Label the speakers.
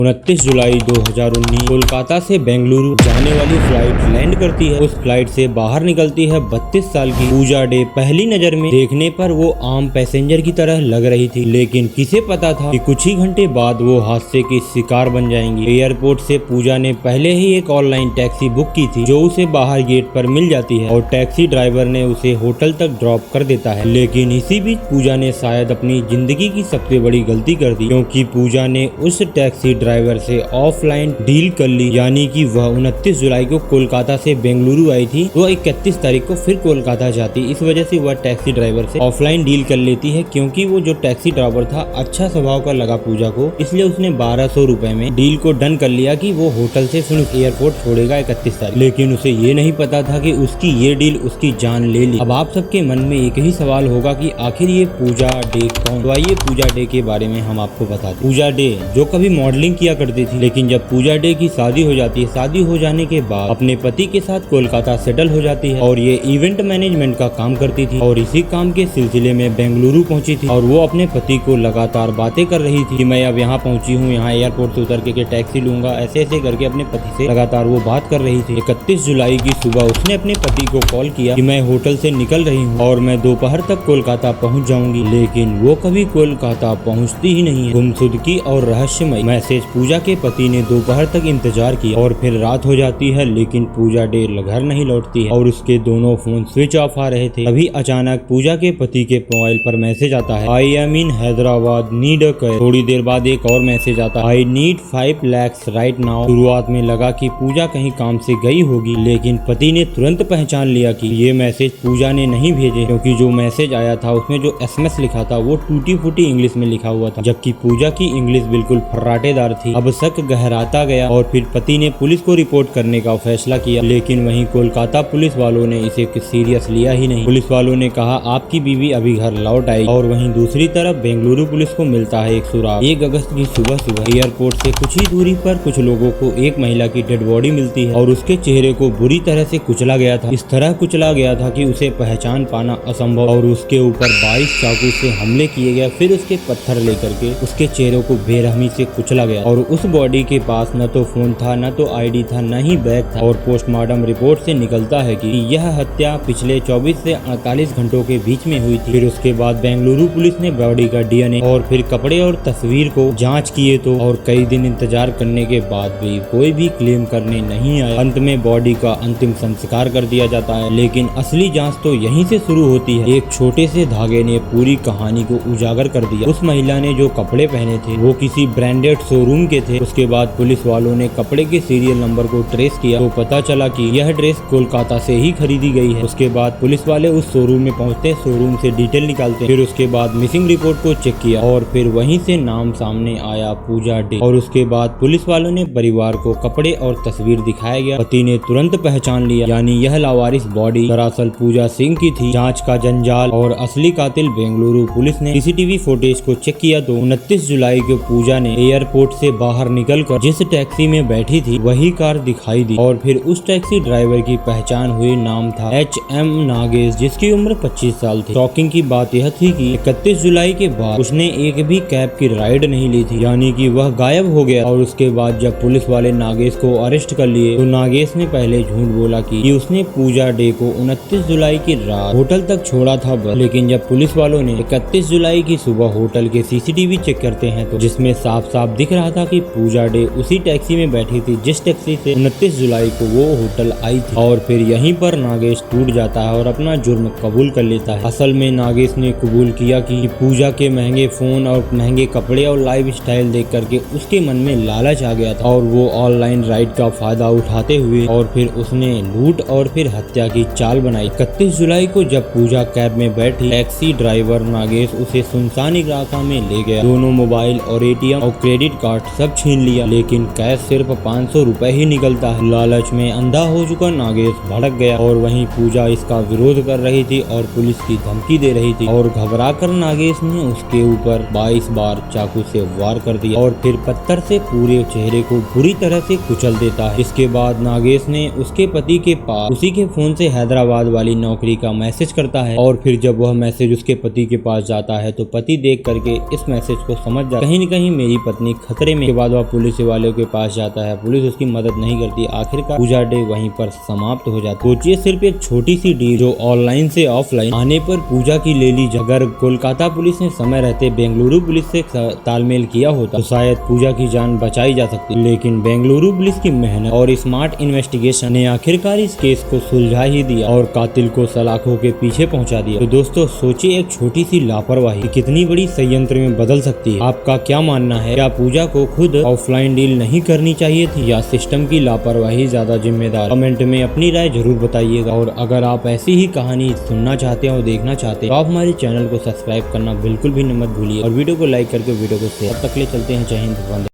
Speaker 1: 29 जुलाई 2019 कोलकाता से बेंगलुरु जाने वाली फ्लाइट लैंड करती है। उस फ्लाइट से बाहर निकलती है 32 साल की पूजा डे। पहली नजर में देखने पर वो आम पैसेंजर की तरह लग रही थी, लेकिन किसे पता था कि कुछ ही घंटे बाद वो हादसे की शिकार बन जाएंगी। एयरपोर्ट से पूजा ने पहले ही एक ऑनलाइन टैक्सी बुक की थी, जो उसे बाहर गेट पर मिल जाती है और टैक्सी ड्राइवर ने उसे होटल तक ड्रॉप कर देता है। लेकिन इसी बीच पूजा ने शायद अपनी जिंदगी की सबसे बड़ी गलती कर दी, क्योंकि पूजा ने उस टैक्सी ड्राइवर से ऑफलाइन डील कर ली। यानी कि वह 29 जुलाई को कोलकाता से बेंगलुरु आई थी, वो 31 तारीख को फिर कोलकाता जाती। इस वजह से वह टैक्सी ड्राइवर से ऑफलाइन डील कर लेती है, क्योंकि वो जो टैक्सी ड्राइवर था अच्छा स्वभाव का लगा पूजा को, इसलिए उसने 1200 रुपए में डील को डन कर लिया कि वो होटल से फिर एयरपोर्ट छोड़ेगा 31 तारीख। लेकिन उसे ये नहीं पता था कि उसकी ये डील उसकी जान ले ली। अब आप सबके मन में एक ही सवाल होगा कि आखिर ये पूजा डे कौन? तो आइए पूजा डे के बारे में हम आपको बताते। पूजा डे जो कभी मॉडलिंग किया करती थी, लेकिन जब पूजा डे की शादी हो जाती है, शादी हो जाने के बाद अपने पति के साथ कोलकाता सेटल हो जाती है और ये इवेंट मैनेजमेंट का काम करती थी और इसी काम के सिलसिले में बेंगलुरु पहुंची थी। और वो अपने पति को लगातार बातें कर रही थी कि मैं अब यहाँ पहुंची हूँ, यहाँ एयरपोर्ट से उतर के टैक्सी लूंगा, ऐसे ऐसे करके अपने पति से लगातार वो बात कर रही थी। 31 जुलाई की सुबह उसने अपने पति को कॉल किया कि मैं होटल से निकल रही हूँ और मैं दोपहर तक कोलकाता पहुँच जाऊंगी। लेकिन वो कभी कोलकाता पहुँचती ही नहीं है। गुमशुदगी और रहस्यमय मैसेज। पूजा के पति ने दोपहर तक इंतजार किया और फिर रात हो जाती है, लेकिन पूजा डे घर नहीं लौटती है और उसके दोनों फोन स्विच ऑफ आ रहे थे। अभी अचानक पूजा के पति के मोबाइल पर मैसेज आता है, I am in Hyderabad, need a cab. थोड़ी देर बाद एक और मैसेज आता है, I need 5 lakhs right now. शुरुआत में लगा कि पूजा कहीं काम से गई होगी, लेकिन पति ने तुरंत पहचान लिया कि ये मैसेज पूजा ने नहीं भेजे, क्योंकि जो मैसेज आया था उसमें जो SMS लिखा था वो टूटी फूटी इंग्लिश में लिखा हुआ था, जबकि पूजा की इंग्लिश बिल्कुल फर्राटेदार थी। अब शक गहराता गया और फिर पति ने पुलिस को रिपोर्ट करने का फैसला किया, लेकिन वहीं कोलकाता पुलिस वालों ने इसे सीरियस लिया ही नहीं। पुलिस वालों ने कहा आपकी बीवी अभी घर लौट आई। और वहीं दूसरी तरफ बेंगलुरु पुलिस को मिलता है एक सुराग। 1 अगस्त की सुबह एयरपोर्ट से कुछ ही दूरी पर कुछ लोगों को एक महिला की डेड बॉडी मिलती है और उसके चेहरे को बुरी तरह से कुचला गया था। इस तरह कुचला गया था कि उसे पहचान पाना असंभव और उसके ऊपर 22 चाकू से हमले किए गए। फिर उसके पत्थर लेकर के उसके चेहरे को बेरहमी से कुचला गया और उस बॉडी के पास न तो फोन था, न तो ID था, न ही बैग था। और पोस्टमार्टम रिपोर्ट से निकलता है कि यह हत्या पिछले 24 से 48 घंटों के बीच में हुई थी। फिर उसके बाद बेंगलुरु पुलिस ने बॉडी का DNA और फिर कपड़े और तस्वीर को जांच किए तो और कई दिन इंतजार करने के बाद भी कोई भी क्लेम करने नहीं आया। अंत में बॉडी का अंतिम संस्कार कर दिया जाता है, लेकिन असली जांच तो यहीं से शुरू होती है। एक छोटे से धागे ने पूरी कहानी को उजागर कर दिया। उस महिला ने जो कपड़े पहने थे वो किसी ब्रांडेड शोरूम के थे। उसके बाद पुलिस वालों ने कपड़े के सीरियल नंबर को ट्रेस किया तो पता चला कि यह ड्रेस कोलकाता से ही खरीदी गई है। उसके बाद पुलिस वाले उस शोरूम में पहुंचते, शोरूम से डिटेल निकालते, फिर उसके बाद मिसिंग रिपोर्ट को चेक किया और फिर वहीं से नाम सामने आया पूजा डे। और उसके बाद पुलिस वालों ने परिवार को कपड़े और तस्वीर दिखाया गया। पति ने तुरंत पहचान लिया, यानी यह लावारिस बॉडी दरअसल पूजा सिंह की थी। जांच का जंजाल और असली कातिल बेंगलुरु पुलिस ने CCTV फुटेज को चेक किया तो 29 जुलाई को पूजा ने एयरपोर्ट से बाहर निकलकर जिस टैक्सी में बैठी थी वही कार दिखाई दी और फिर उस टैक्सी ड्राइवर की पहचान हुई। नाम था HM नागेश, जिसकी उम्र 25 साल थी। शॉकिंग की बात यह थी कि 31 जुलाई के बाद उसने एक भी कैब की राइड नहीं ली थी, यानी कि वह गायब हो गया। और उसके बाद जब पुलिस वाले नागेश को अरेस्ट कर लिए तो नागेश ने पहले झूठ बोला कि उसने पूजा डे को 29 जुलाई की रात होटल तक छोड़ा था बस। लेकिन जब पुलिस वालों ने 31 जुलाई की सुबह होटल के CCTV चेक करते हैं तो जिसमें साफ साफ दिख रहा था कि पूजा डे उसी टैक्सी में बैठी थी जिस टैक्सी से 29 जुलाई को वो होटल आई थी। और फिर यहीं पर नागेश टूट जाता है और अपना जुर्म कबूल कर लेता है। असल में नागेश ने कबूल किया कि पूजा के महंगे फोन और महंगे कपड़े और लाइफ स्टाइल देख करके उसके मन में लालच आ गया था और वो ऑनलाइन राइड का फायदा उठाते हुए और फिर उसने लूट और फिर हत्या की चाल बनाई। 31 जुलाई को जब पूजा कैब में बैठी, टैक्सी ड्राइवर नागेश उसे सुनसान इलाका में ले गया। दोनों मोबाइल और ATM और क्रेडिट कार्ड सब छीन लिया, लेकिन कैश सिर्फ 500 रुपए ही निकलता है। लालच में अंधा हो चुका नागेश भड़क गया और वहीं पूजा इसका विरोध कर रही थी और पुलिस की धमकी दे रही थी और घबराकर नागेश ने उसके ऊपर 22 बार चाकू से वार कर दिया और फिर पत्थर से पूरे चेहरे को बुरी तरह से कुचल देता है। इसके बाद नागेश ने उसके पति के पास उसी के फोन से हैदराबाद वाली नौकरी का मैसेज करता है और फिर जब वह मैसेज उसके पति के पास जाता है तो पति देख करके इस मैसेज को समझ जाता है कहीं न कहीं मेरी पत्नी खतरे बारे में। के बाद वह पुलिस वालों के पास जाता है, पुलिस उसकी मदद नहीं करती। आखिरकार पूजा डे वहीं पर समाप्त हो जाता है। सोचिए सिर्फ एक छोटी सी डील जो ऑनलाइन से ऑफलाइन आने पर पूजा की ले ली। अगर कोलकाता पुलिस ने समय रहते बेंगलुरु पुलिस से तालमेल किया होता तो शायद पूजा की जान बचाई जा सकती, लेकिन बेंगलुरु पुलिस की मेहनत और स्मार्ट इन्वेस्टिगेशन ने आखिरकार इस केस को सुलझा ही दिया और कातिल को सलाखों के पीछे पहुंचा दिया। तो दोस्तों सोचिए एक छोटी सी लापरवाही कितनी बड़ी संयंत्र में बदल सकती है। आपका क्या मानना है? क्या पूजा को खुद ऑफलाइन डील नहीं करनी चाहिए थी या सिस्टम की लापरवाही ज्यादा जिम्मेदार? कमेंट में अपनी राय जरूर बताइएगा। और अगर आप ऐसी ही कहानी सुनना चाहते हैं और देखना चाहते हैं तो आप हमारे चैनल को सब्सक्राइब करना बिल्कुल भी मत भूलिए और वीडियो को लाइक करके वीडियो को शेयर। तक ले चलते हैं। जय हिंद, वंदे।